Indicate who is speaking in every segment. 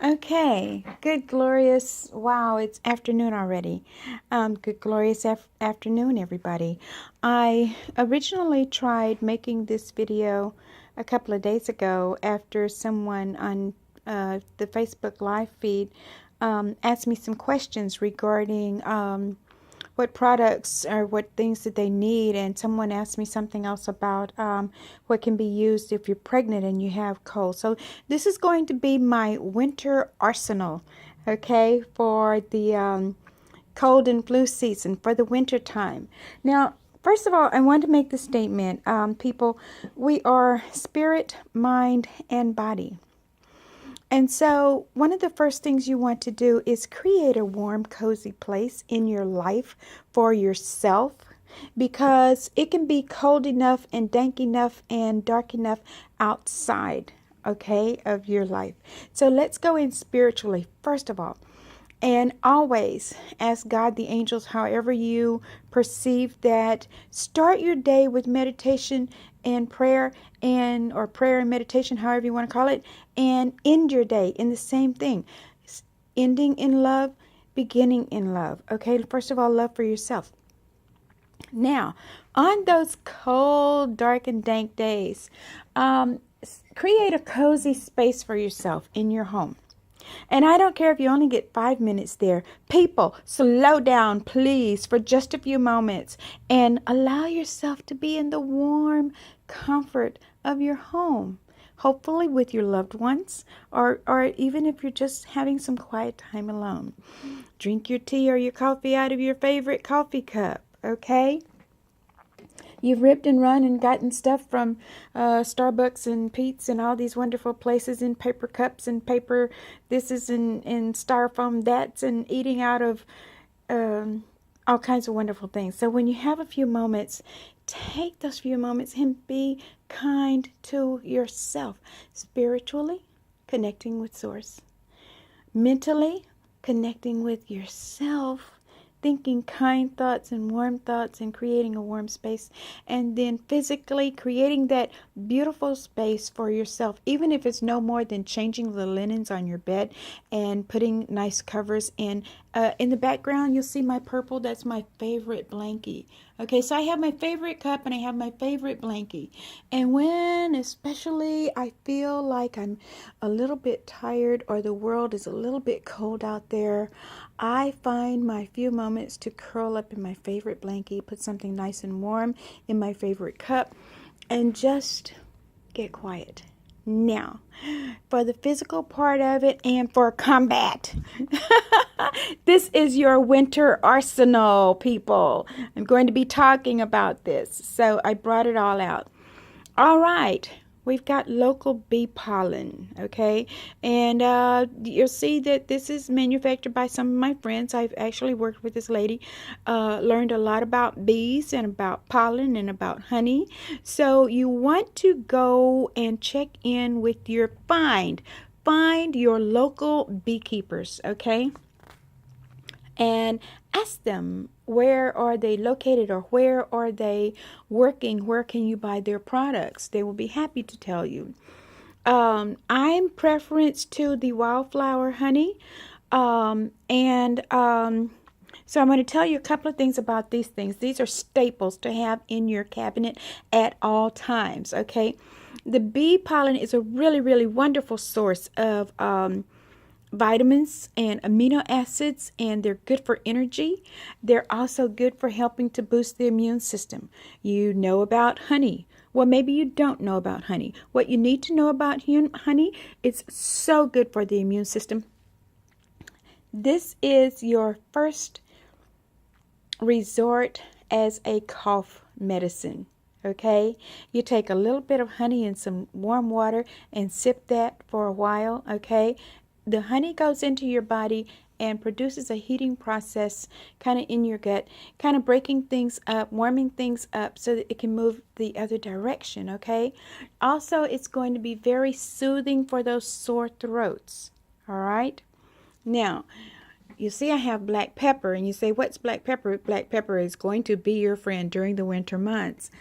Speaker 1: Okay, good, glorious. Wow, it's afternoon already. Good, glorious afternoon, everybody. I originally tried making this video a couple of days ago after someone on the Facebook live feed asked me some questions regarding what products or what things that they need, and someone asked me something else about what can be used if you're pregnant and you have cold. So this is going to be my winter arsenal, okay, for the cold and flu season, for the winter time. Now, first of all, I want to make the statement, people, we are spirit, mind, and body. And so one of the first things you want to do is create a warm, cozy place in your life for yourself, because it can be cold enough and dank enough and dark enough outside, okay, of your life. So let's go in spiritually, first of all. And always ask God, the angels, however you perceive that. Start your day with meditation and prayer, or prayer and meditation, however you want to call it, and end your day in the same thing. Ending in love, beginning in love. Okay, first of all, love for yourself. Now, on those cold, dark, and dank days, create a cozy space for yourself in your home. And I don't care if you only get 5 minutes there. People, slow down, please, for just a few moments and allow yourself to be in the warm comfort of your home. Hopefully with your loved ones, or even if you're just having some quiet time alone. Drink your tea or your coffee out of your favorite coffee cup, okay? You've ripped and run and gotten stuff from Starbucks and Pete's and all these wonderful places in paper cups and paper this is in styrofoam that's, and eating out of all kinds of wonderful things. So when you have a few moments, take those few moments and be kind to yourself. Spiritually, connecting with Source. Mentally, connecting with yourself, thinking kind thoughts and warm thoughts and creating a warm space. And then physically creating that beautiful space for yourself, even if it's no more than changing the linens on your bed and putting nice covers in. In the background, you'll see my purple. That's my favorite blankie. Okay, so I have my favorite cup and I have my favorite blankie. And when especially I feel like I'm a little bit tired or the world is a little bit cold out there, I find my few moments to curl up in my favorite blankie, put something nice and warm in my favorite cup, and just get quiet. Now, for the physical part of it and for combat, this is your winter arsenal, people. I'm going to be talking about this, so I brought it all out. All right. We've got local bee pollen, okay? And you'll see that this is manufactured by some of my friends. I've actually worked with this lady, learned a lot about bees and about pollen and about honey. So you want to go and check in with your find your local beekeepers, okay? And ask them, where are they located, or where are they working? Where can you buy their products? They will be happy to tell you. I'm preference to the wildflower honey. So I'm going to tell you a couple of things about these things. These are staples to have in your cabinet at all times, okay? The bee pollen is a really, really wonderful source of vitamins and amino acids, and they're good for energy. They're also good for helping to boost the immune system. You know about honey. Well, maybe you don't know about honey. What you need to know about honey, it's so good for the immune system. This is your first resort as a cough medicine. Okay, you take a little bit of honey in some warm water and sip that for a while. Okay, the honey goes into your body and produces a heating process kind of in your gut, kind of breaking things up, warming things up so that it can move the other direction, okay? Also, it's going to be very soothing for those sore throats, all right? Now, you see I have black pepper, and you say, what's black pepper? Black pepper is going to be your friend during the winter months.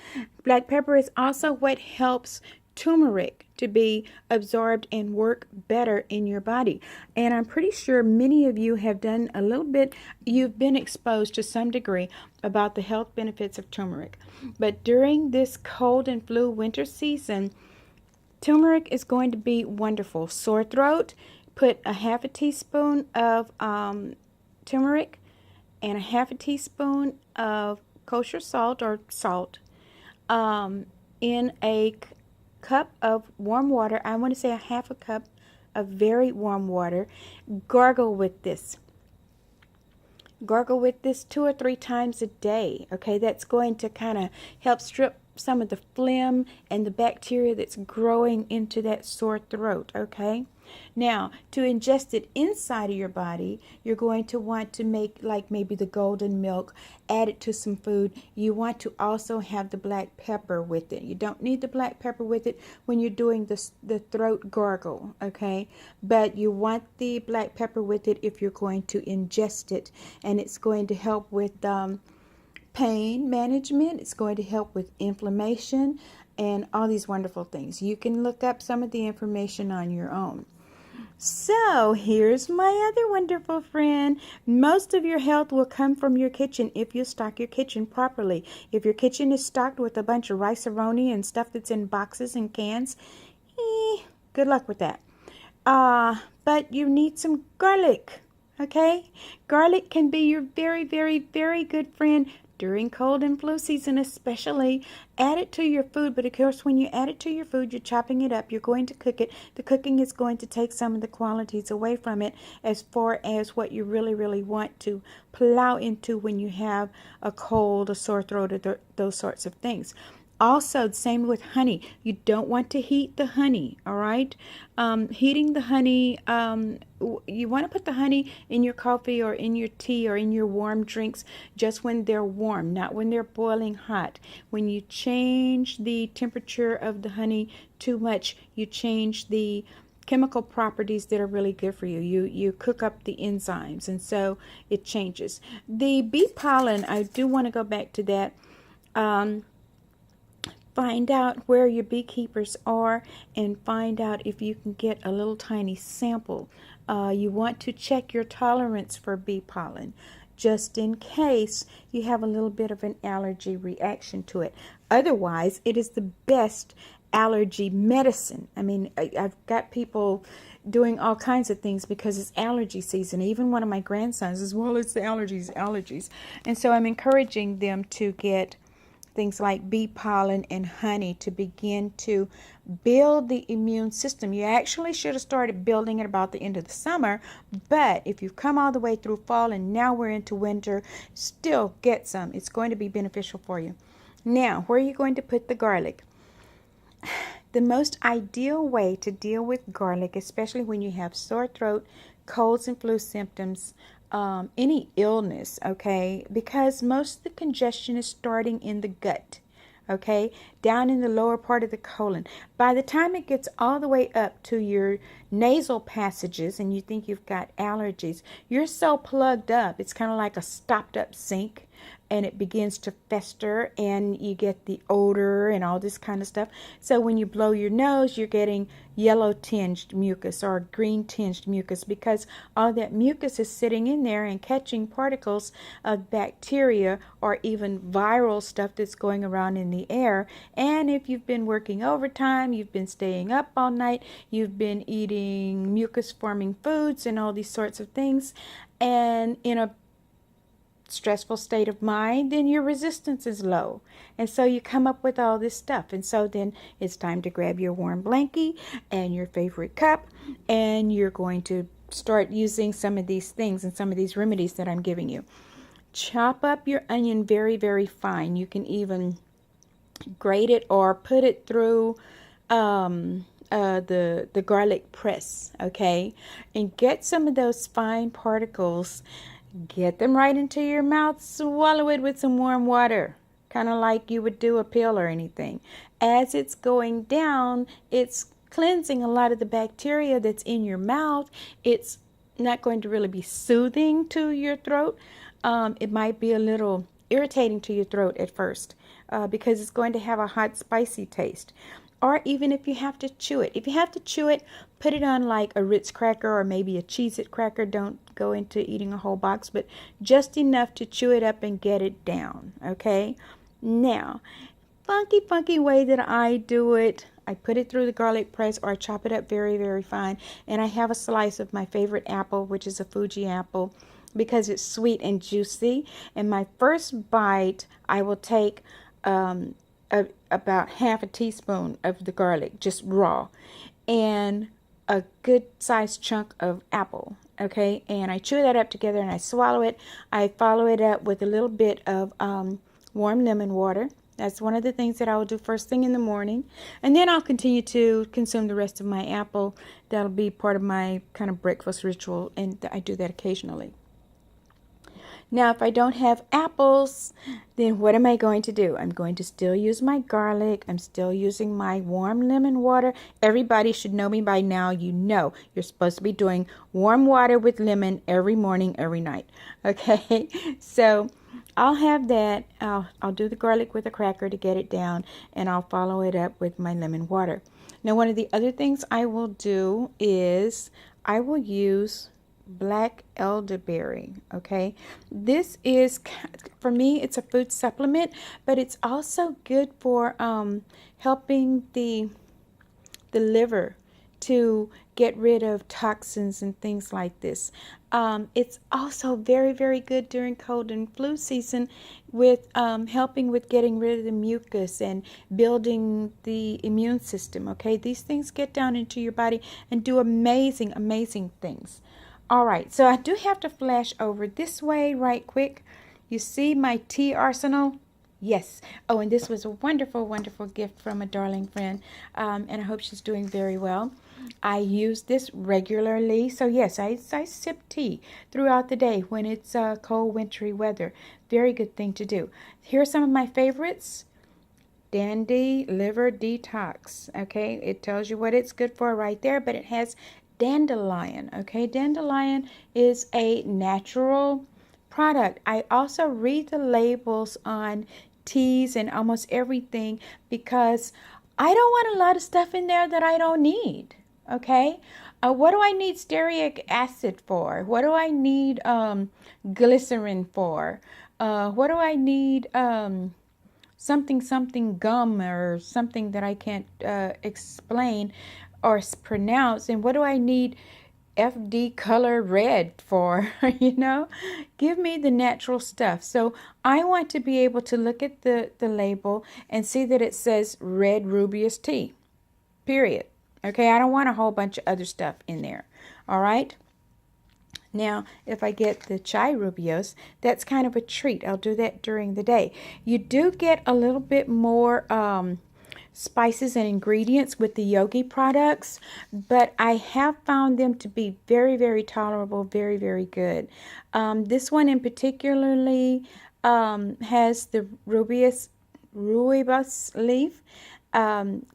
Speaker 1: Black pepper is also what helps turmeric to be absorbed and work better in your body. And I'm pretty sure many of you have done a little bit, you've been exposed to some degree about the health benefits of turmeric. But during this cold and flu winter season, turmeric is going to be wonderful. Sore throat, put a half a teaspoon of turmeric and a half a teaspoon of kosher salt or salt in a cup of warm water. I want to say a half a cup of very warm water. Gargle with this. Gargle with this 2 or 3 times a day. Okay, that's going to kind of help strip some of the phlegm and the bacteria that's growing into that sore throat. Okay, now to ingest it inside of your body, you're going to want to make like maybe the golden milk, add it to some food. You want to also have the black pepper with it. You don't need the black pepper with it when you're doing the throat gargle, okay, but you want the black pepper with it if you're going to ingest it, and it's going to help with pain management. It's going to help with inflammation and all these wonderful things. You can look up some of the information on your own. So here's my other wonderful friend. Most of your health will come from your kitchen if you stock your kitchen properly. If your kitchen is stocked with a bunch of rice-a-roni and stuff that's in boxes and cans, good luck with that. But you need some garlic, okay? Garlic can be your very, very, very good friend during cold and flu season especially. Add it to your food, but of course when you add it to your food, you're chopping it up, you're going to cook it. The cooking is going to take some of the qualities away from it as far as what you really, really want to plow into when you have a cold, a sore throat, or those sorts of things. Also, the same with honey. You don't want to heat the honey, all right? Heating the honey, you want to put the honey in your coffee or in your tea or in your warm drinks just when they're warm, not when they're boiling hot. When you change the temperature of the honey too much, you change the chemical properties that are really good for you. You cook up the enzymes, and so it changes. The bee pollen, I do want to go back to that. Find out where your beekeepers are and find out if you can get a little tiny sample. You want to check your tolerance for bee pollen just in case you have a little bit of an allergy reaction to it. Otherwise, it is the best allergy medicine. I mean, I've got people doing all kinds of things because it's allergy season. Even one of my grandsons says, well, it's the allergies. And so I'm encouraging them to get things like bee pollen and honey to begin to build the immune system. You actually should have started building it about the end of the summer, but if you've come all the way through fall and now we're into winter, still get some. It's going to be beneficial for you. Now, where are you going to put the garlic? The most ideal way to deal with garlic, especially when you have sore throat, colds and flu symptoms, any illness, okay, because most of the congestion is starting in the gut, okay, down in the lower part of the colon. By the time it gets all the way up to your nasal passages and you think you've got allergies, you're so plugged up, it's kind of like a stopped up sink, and it begins to fester and you get the odor and all this kind of stuff. So when you blow your nose, you're getting yellow tinged mucus or green tinged mucus because all that mucus is sitting in there and catching particles of bacteria or even viral stuff that's going around in the air. And if you've been working overtime, you've been staying up all night, you've been eating mucus forming foods and all these sorts of things, and in a stressful state of mind, then your resistance is low, and so you come up with all this stuff. And so then it's time to grab your warm blankie and your favorite cup, and you're going to start using some of these things and some of these remedies that I'm giving you. Chop up your onion very, very fine. You can even grate it or put it through the garlic press, okay, and get some of those fine particles. Get them right into your mouth. Swallow it with some warm water, kind of like you would do a pill or anything. As it's going down, it's cleansing a lot of the bacteria that's in your mouth. It's not going to really be soothing to your throat. It might be a little irritating to your throat at first because it's going to have a hot, spicy taste. or even if you have to chew it. If you have to chew it, put it on like a Ritz cracker or maybe a Cheez-It cracker. Don't go into eating a whole box, but just enough to chew it up and get it down, okay? Now, funky way that I do it, I put it through the garlic press or I chop it up very fine, and I have a slice of my favorite apple, which is a Fuji apple, because it's sweet and juicy. And my first bite, I will take about half a teaspoon of the garlic, just raw, and a good sized chunk of apple, okay? And I chew that up together and I swallow it. I follow it up with a little bit of warm lemon water. That's one of the things that I will do first thing in the morning. And then I'll continue to consume the rest of my apple. That'll be part of my kind of breakfast ritual, and I do that occasionally. Now, if I don't have apples, then what am I going to do? I'm going to still use my garlic. I'm still using my warm lemon water. Everybody should know me by now. You know you're supposed to be doing warm water with lemon every morning, every night. Okay, so I'll have that. I'll do the garlic with a cracker to get it down, and I'll follow it up with my lemon water. Now, one of the other things I will do is I will use black elderberry. Okay, this is, for me, it's a food supplement, but it's also good for helping the liver to get rid of toxins and things like this. It's also very good during cold and flu season with helping with getting rid of the mucus and building the immune system. Okay, these things get down into your body and do amazing things. All right, so I do have to flash over this way right quick. You see my tea arsenal? Yes. Oh, and this was a wonderful gift from a darling friend, and I hope she's doing very well. I use this regularly, so yes, I sip tea throughout the day when it's cold, wintry weather. Very good thing to do. Here are some of my favorites. Dandy Liver Detox. Okay, it tells you what it's good for right there, but it has dandelion. Okay, dandelion is a natural product. I also read the labels on teas and almost everything because I don't want a lot of stuff in there that I don't need. Okay, what do I need stearic acid for? What do I need glycerin for? What do I need something gum or something that I can't explain or pronounce? And what do I need FD color red for? You know, give me the natural stuff. So I want to be able to look at the label and see that it says red rubious tea, period. Okay, I don't want a whole bunch of other stuff in there. All right. Now, if I get the chai rubios, that's kind of a treat. I'll do that during the day. You do get a little bit more spices and ingredients with the yogi products, but I have found them to be very tolerable, very good. This one in particularly has the rooibos leaf,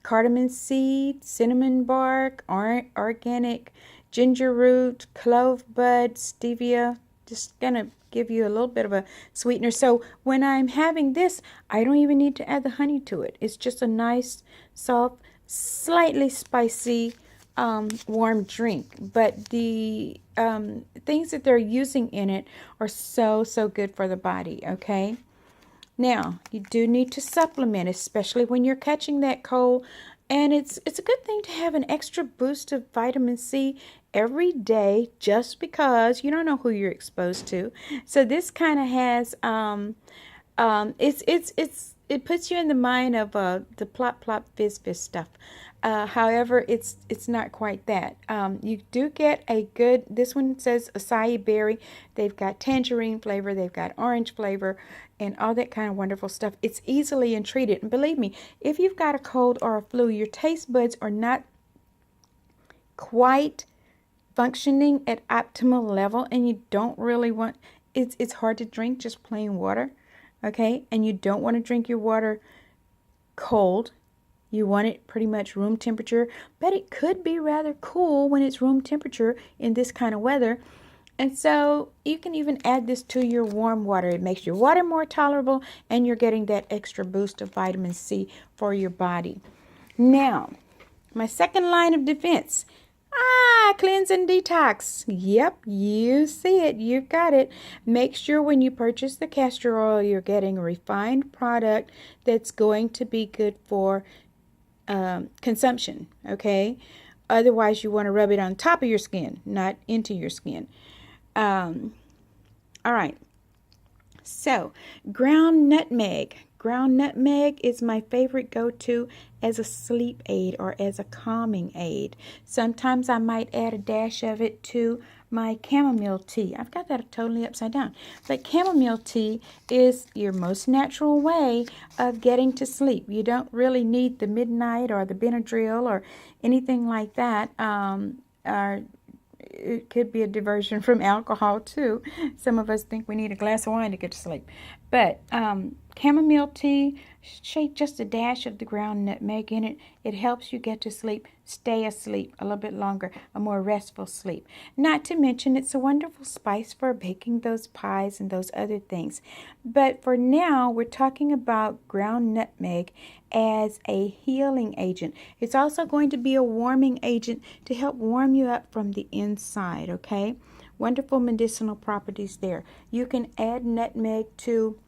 Speaker 1: cardamom seed, cinnamon bark, organic ginger root, clove bud, stevia. Just gonna give you a little bit of a sweetener. So when I'm having this, I don't even need to add the honey to it. It's just a nice, soft, slightly spicy, warm drink. But the things that they're using in it are so good for the body. Okay. Now, you do need to supplement, especially when you're catching that cold. And it's a good thing to have an extra boost of vitamin C every day, just because you don't know who you're exposed to. So this kind of has it puts you in the mind of the plop fizz stuff. However, it's not quite that. You do get a good, this one says acai berry. They've got tangerine flavor, they've got orange flavor, and all that kind of wonderful stuff. It's easily entreated. And believe me, if you've got a cold or a flu, your taste buds are not quite functioning at optimal level, and you don't really want, it's hard to drink just plain water. Okay, and you don't want to drink your water cold. You want it pretty much room temperature, but it could be rather cool when it's room temperature in this kind of weather. And so you can even add this to your warm water. It makes your water more tolerable, and you're getting that extra boost of vitamin C for your body. Now, my second line of defense. Cleanse and detox. Yep, you see it. You've got it. Make sure when you purchase the castor oil, you're getting a refined product that's going to be good for consumption, okay? Otherwise, you want to rub it on top of your skin, not into your skin. All right. So, ground nutmeg. Ground nutmeg is my favorite go-to as a sleep aid or as a calming aid. Sometimes I might add a dash of it to my chamomile tea. I've got that totally upside down. But chamomile tea is your most natural way of getting to sleep. You don't really need the midnight or the Benadryl or anything like that. It could be a diversion from alcohol too. Some of us think we need a glass of wine to get to sleep. But chamomile tea, shake just a dash of the ground nutmeg in it. It helps you get to sleep, stay asleep a little bit longer, a more restful sleep. Not to mention it's a wonderful spice for baking those pies and those other things. But for now, we're talking about ground nutmeg as a healing agent. It's also going to be a warming agent to help warm you up from the inside, okay? Wonderful medicinal properties there. You can add nutmeg to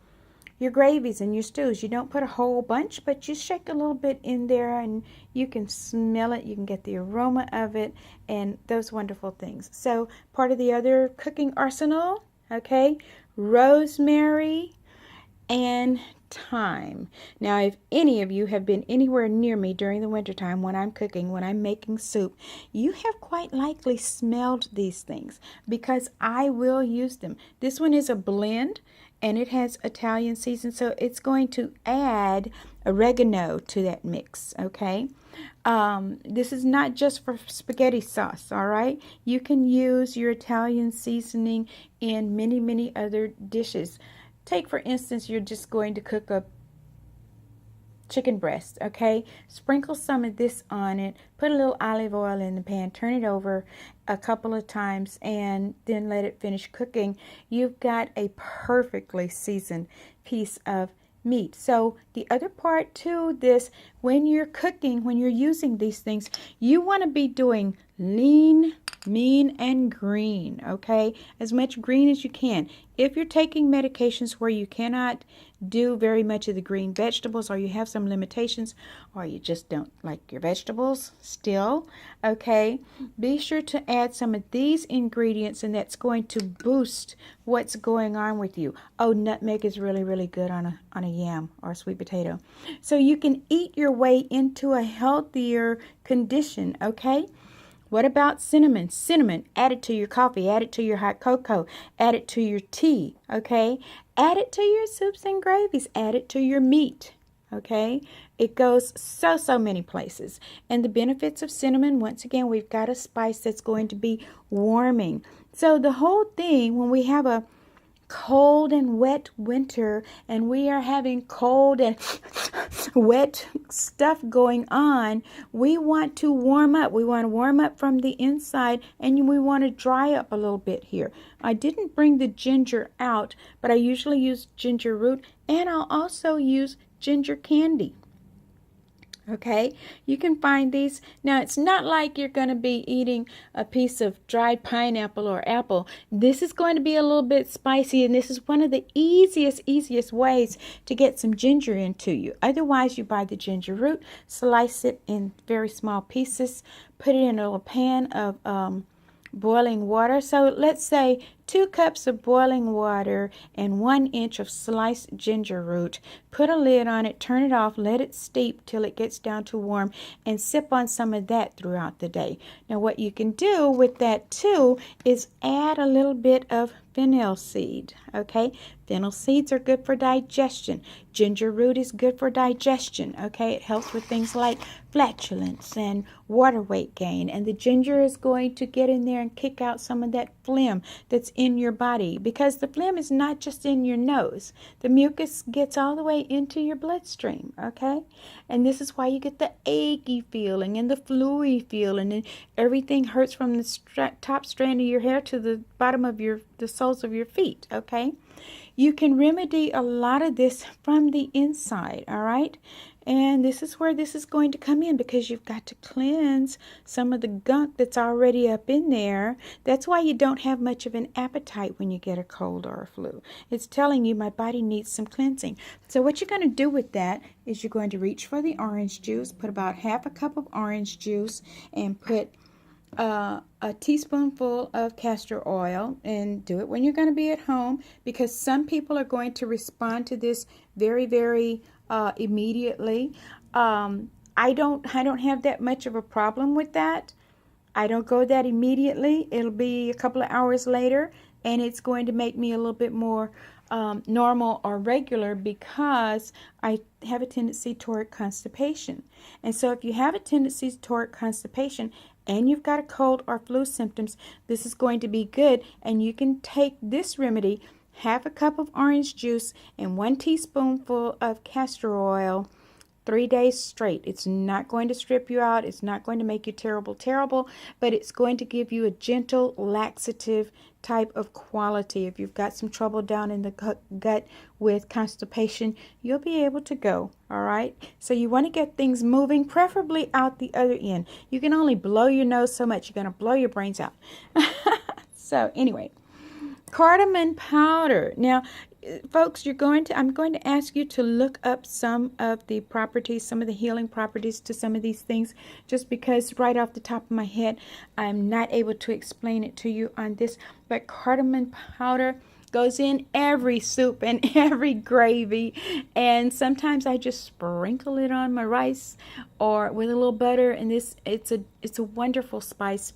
Speaker 1: your gravies and your stews. You don't put a whole bunch, but you shake a little bit in there and you can smell it. You can get the aroma of it and those wonderful things. So part of the other cooking arsenal, okay, rosemary and thyme. Now, if any of you have been anywhere near me during the wintertime when I'm cooking, when I'm making soup, you have quite likely smelled these things because I will use them. This one is a blend and it has Italian season, so it's going to add oregano to that mix, okay? This is not just for spaghetti sauce, all right? You can use your Italian seasoning in many, many other dishes. Take, for instance, you're just going to cook a chicken breast, okay? Sprinkle some of this on it, put a little olive oil in the pan, turn it over a couple of times, and then let it finish cooking. You've got a perfectly seasoned piece of meat. So the other part to this, when you're cooking, when you're using these things, you want to be doing lean, mean, and green, okay? As much green as you can. If you're taking medications where you cannot do very much of the green vegetables, or you have some limitations, or you just don't like your vegetables still, okay, be sure to add some of these ingredients, and that's going to boost what's going on with you. Oh, nutmeg is really, really good on a yam or a sweet potato. So you can eat your way into a healthier condition, okay? What about cinnamon? Cinnamon, add it to your coffee, add it to your hot cocoa, add it to your tea, okay? Add it to your soups and gravies, add it to your meat, okay? It goes so many places. And the benefits of cinnamon, once again, we've got a spice that's going to be warming. So the whole thing, when we have a cold and wet winter and we are having cold and wet stuff going on, we want to warm up. We want to warm up from the inside, and we want to dry up a little bit here. I didn't bring the ginger out, but I usually use ginger root, and I'll also use ginger candy. Okay, you can find these. Now, it's not like you're going to be eating a piece of dried pineapple or apple. This is going to be a little bit spicy, and this is one of the easiest ways to get some ginger into you. Otherwise, you buy the ginger root, slice it in very small pieces, put it in a little pan of boiling water. So let's say 2 cups of boiling water and 1 inch of sliced ginger root. Put a lid on it, turn it off, let it steep till it gets down to warm, and sip on some of that throughout the day. Now what you can do with that too is add a little bit of fennel seed, okay? Fennel seeds are good for digestion. Ginger root is good for digestion, okay? It helps with things like flatulence and water weight gain, and the ginger is going to get in there and kick out some of that phlegm that's in your body, because the phlegm is not just in your nose. The mucus gets all the way into your bloodstream, okay? And this is why you get the achy feeling and the fluey feeling, and everything hurts from the top strand of your hair to the bottom of the soles of your feet, okay? You can remedy a lot of this from the inside, all right? And this is where this is going to come in, because you've got to cleanse some of the gunk that's already up in there. That's why you don't have much of an appetite when you get a cold or a flu. It's telling you my body needs some cleansing. So what you're going to do with that is you're going to reach for the orange juice, put about half a cup of orange juice, and put a teaspoonful of castor oil, and do it when you're going to be at home, because some people are going to respond to this very, very immediately. I don't have that much of a problem with that. I don't go that immediately. It'll be a couple of hours later, and it's going to make me a little bit more normal or regular, because I have a tendency toward constipation. And so if you have a tendency toward constipation and you've got a cold or flu symptoms, this is going to be good. And you can take this remedy, half a cup of orange juice and 1 teaspoonful of castor oil, 3 days straight. It's not going to strip you out. It's not going to make you terrible, but it's going to give you a gentle, laxative type of quality. If you've got some trouble down in the gut with constipation, you'll be able to go. All right. So you want to get things moving, preferably out the other end. You can only blow your nose so much. You're going to blow your brains out. So anyway, cardamom powder. Now, folks, I'm going to ask you to look up some of the properties, some of the healing properties to some of these things, just because right off the top of my head, I'm not able to explain it to you on this. But cardamom powder goes in every soup and every gravy, and sometimes I just sprinkle it on my rice or with a little butter. And it's a wonderful spice.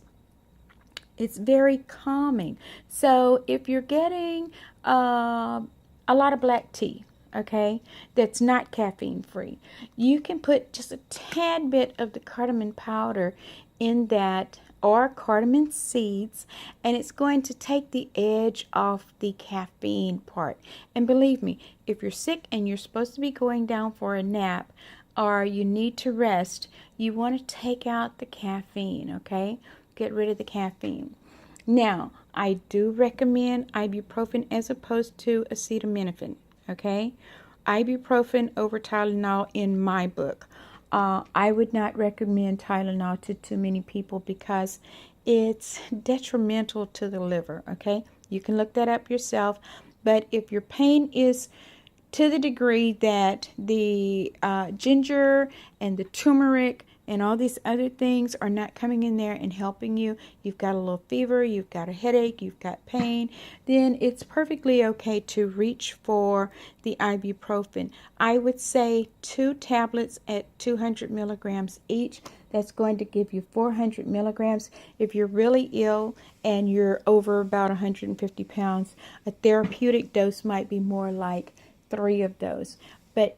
Speaker 1: It's very calming. So if you're getting a lot of black tea, okay, that's not caffeine free, you can put just a tad bit of the cardamom powder in that, or cardamom seeds, and it's going to take the edge off the caffeine part. And believe me, if you're sick and you're supposed to be going down for a nap, or you need to rest, you want to take out the caffeine, okay? Get rid of the caffeine. Now, I do recommend ibuprofen as opposed to acetaminophen, okay? Ibuprofen over Tylenol in my book. I would not recommend Tylenol to too many people because it's detrimental to the liver, okay? You can look that up yourself. But if your pain is to the degree that the ginger and the turmeric and all these other things are not coming in there and helping you, you've got a little fever, you've got a headache, you've got pain, then it's perfectly okay to reach for the ibuprofen. I would say 2 tablets at 200 milligrams each. That's going to give you 400 milligrams. If you're really ill and you're over about 150 pounds, a therapeutic dose might be more like 3 of those. But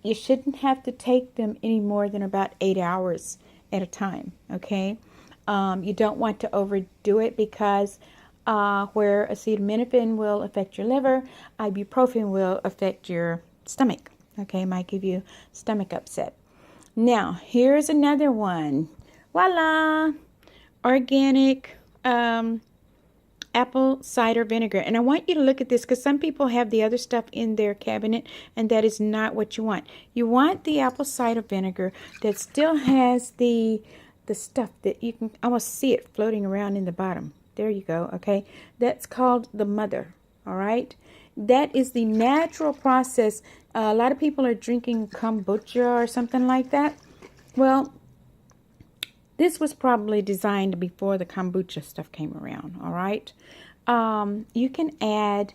Speaker 1: you shouldn't have to take them any more than about 8 hours at a time, okay? You don't want to overdo it, because where acetaminophen will affect your liver, ibuprofen will affect your stomach, okay? Might give you stomach upset. Now, here's another one. Voila! Organic apple cider vinegar. And I want you to look at this, because some people have the other stuff in their cabinet, and that is not what you want. You want the apple cider vinegar that still has the stuff that you can almost see it floating around in the bottom. There you go, okay? That's called the mother, all right? That is the natural process. A lot of people are drinking kombucha or something like that. Well, this was probably designed before the kombucha stuff came around, all right? You can add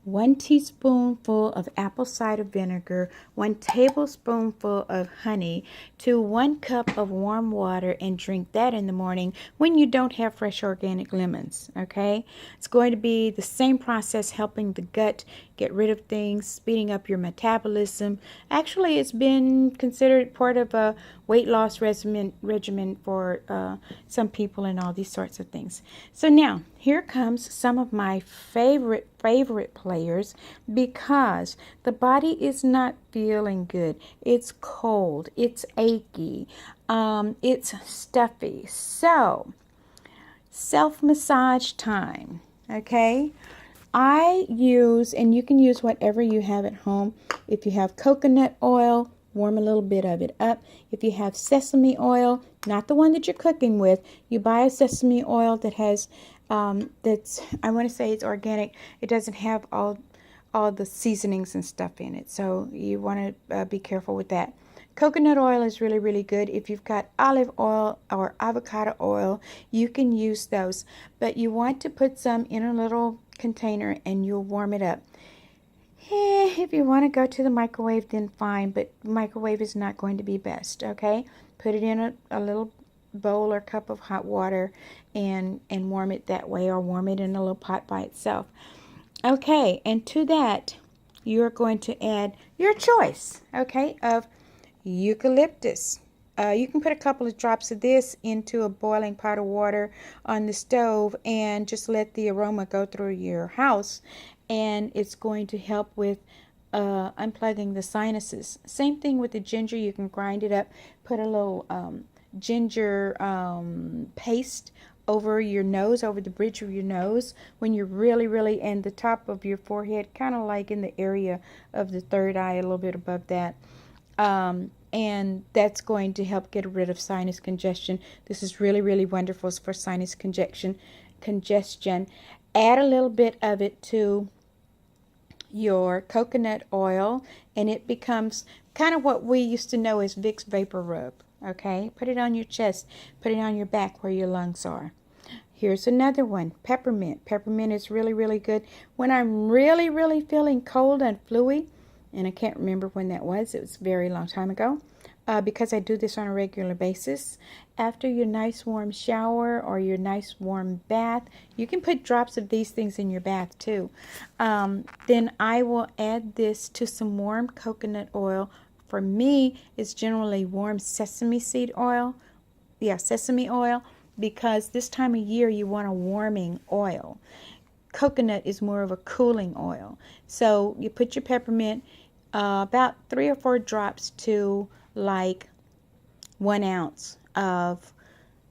Speaker 1: 1 teaspoonful of apple cider vinegar, 1 tablespoonful of honey to 1 cup of warm water, and drink that in the morning when you don't have fresh organic lemons, okay? It's going to be the same process, helping the gut get rid of things, speeding up your metabolism. Actually, it's been considered part of a weight loss regimen for some people and all these sorts of things. So now, here comes some of my favorite players, because the body is not feeling good. It's cold. It's achy. It's stuffy. So, self-massage time, okay? I use, and you can use whatever you have at home. If you have coconut oil, warm a little bit of it up. If you have sesame oil, not the one that you're cooking with, you buy a sesame oil that has, that's, I want to say it's organic. It doesn't have all the seasonings and stuff in it. So you want to be careful with that. Coconut oil is really, really good. If you've got olive oil or avocado oil, you can use those. But you want to put some in a little container and you'll warm it up. If you want to go to the microwave, then fine, but microwave is not going to be best, okay? Put it in a little bowl or cup of hot water and warm it that way, or warm it in a little pot by itself. Okay, and to that, you're going to add your choice, okay, of eucalyptus. You can put a couple of drops of this into a boiling pot of water on the stove and just let the aroma go through your house, and it's going to help with unplugging the sinuses. Same thing with the ginger. You can grind it up, put a little ginger paste over your nose, over the bridge of your nose, when you're really, and the top of your forehead, kind of like in the area of the third eye, a little bit above that. And that's going to help get rid of sinus congestion. This is really wonderful for sinus congestion. Add a little bit of it to your coconut oil, and it becomes kind of what we used to know as Vicks Vapor Rub. Okay, put it on your chest, put it on your back where your lungs are. Here's another one, peppermint. Peppermint is really good when I'm really feeling cold and fluey, and I can't remember when that was. It was a very long time ago, because I do this on a regular basis. After your nice warm shower or your nice warm bath, you can put drops of these things in your bath too. Then I will add this to some warm coconut oil. For me, it's generally warm sesame seed oil. Yeah, sesame oil, because this time of year you want a warming oil. Coconut is more of a cooling oil. So you put your peppermint, about 3 or 4 drops to like 1 ounce of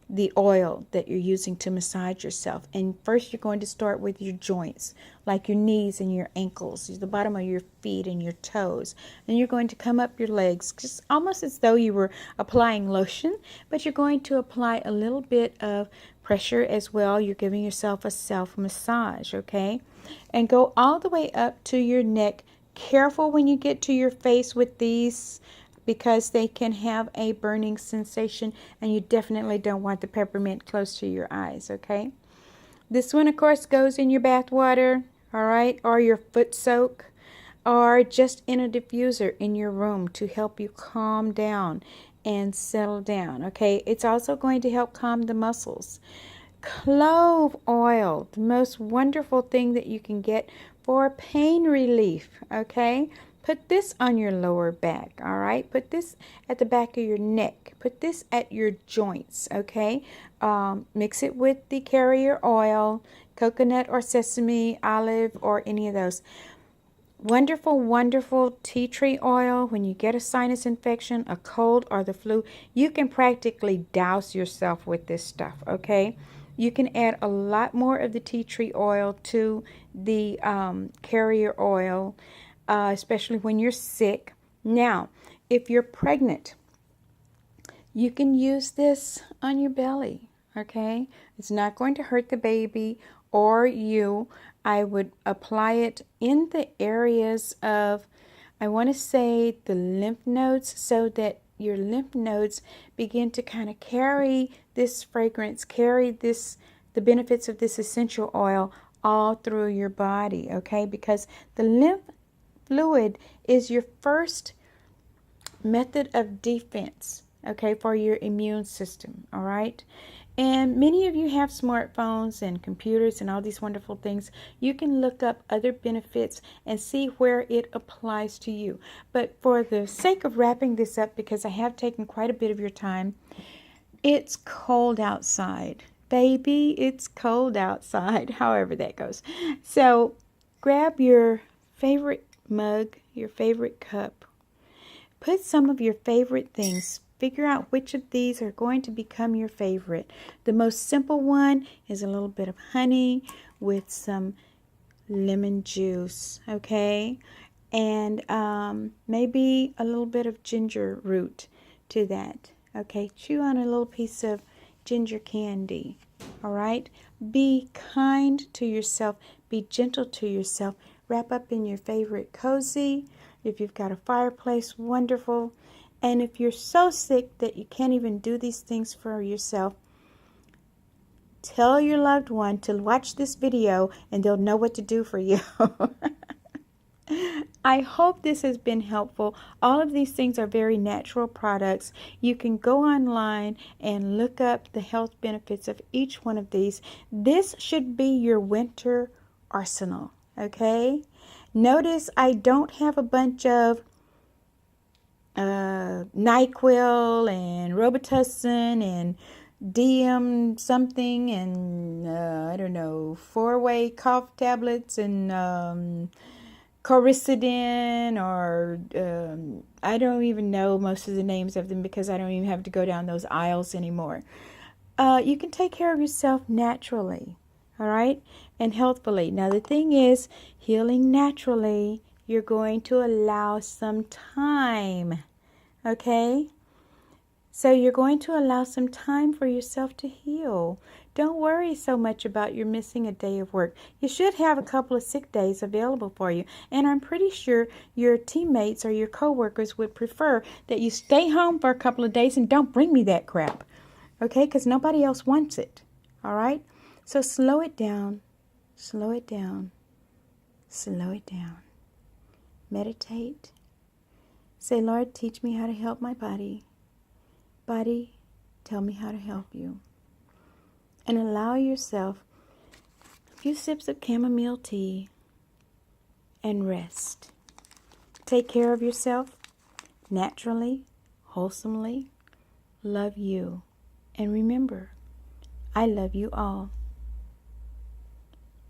Speaker 1: the oil that you're using to massage yourself. And first you're going to start with your joints, like your knees and your ankles, the bottom of your feet and your toes. And you're going to come up your legs, just almost as though you were applying lotion, but you're going to apply a little bit of pressure as well. You're giving yourself a self massage, okay? And go all the way up to your neck. Careful when you get to your face with these, because they can have a burning sensation, and you definitely don't want the peppermint close to your eyes, okay? This one, of course, goes in your bath water, all right, or your foot soak, or just in a diffuser in your room to help you calm down and settle down, okay? It's also going to help calm the muscles. Clove oil, the most wonderful thing that you can get for pain relief, okay? Put this on your lower back, all right? Put this at the back of your neck. Put this at your joints, okay? Mix it with the carrier oil, coconut or sesame, olive, or any of those. Wonderful tea tree oil. When you get a sinus infection, a cold, or the flu, you can practically douse yourself with this stuff, okay? You can add a lot more of the tea tree oil to the carrier oil, especially when you're sick. Now, if you're pregnant, you can use this on your belly, okay? It's not going to hurt the baby or you. I would apply it in the areas of, I want to say, the lymph nodes, so that your lymph nodes begin to kind of carry this fragrance, carry this, the benefits of this essential oil all through your body, okay? Because the lymph fluid is your first method of defense, okay, for your immune system, all right? And many of you have smartphones and computers and all these wonderful things. You can look up other benefits and see where it applies to you. But for the sake of wrapping this up, because I have taken quite a bit of your time, it's cold outside. Baby, it's cold outside, however that goes. So grab your favorite mug, your favorite cup. Put some of your favorite things. Figure out which of these are going to become your favorite. The most simple one is a little bit of honey with some lemon juice, okay? and maybe a little bit of ginger root to that. Okay, chew on a little piece of ginger candy. All right, be kind to yourself, be gentle to yourself. Wrap up in your favorite cozy. If you've got a fireplace, wonderful. And if you're so sick that you can't even do these things for yourself, tell your loved one to watch this video and they'll know what to do for you. I hope this has been helpful. All of these things are very natural products. You can go online and look up the health benefits of each one of these. This should be your winter arsenal, okay? Notice I don't have a bunch of NyQuil and Robitussin and DM something and I don't know, 4-way cough tablets and Coricidin or I don't even know most of the names of them because I don't even have to go down those aisles anymore. You can take care of yourself naturally, all right, and healthfully. Now the thing is, healing naturally, you're going to allow some time, okay? So you're going to allow some time for yourself to heal. Don't worry so much about your missing a day of work. You should have a couple of sick days available for you. And I'm pretty sure your teammates or your coworkers would prefer that you stay home for a couple of days and don't bring me that crap. Okay? Because nobody else wants it. All right? So slow it down. Slow it down. Slow it down. Meditate. Say, Lord, teach me how to help my body. Body, tell me how to help you. And allow yourself a few sips of chamomile tea and rest. Take care of yourself naturally, wholesomely. Love you. And remember, I love you all.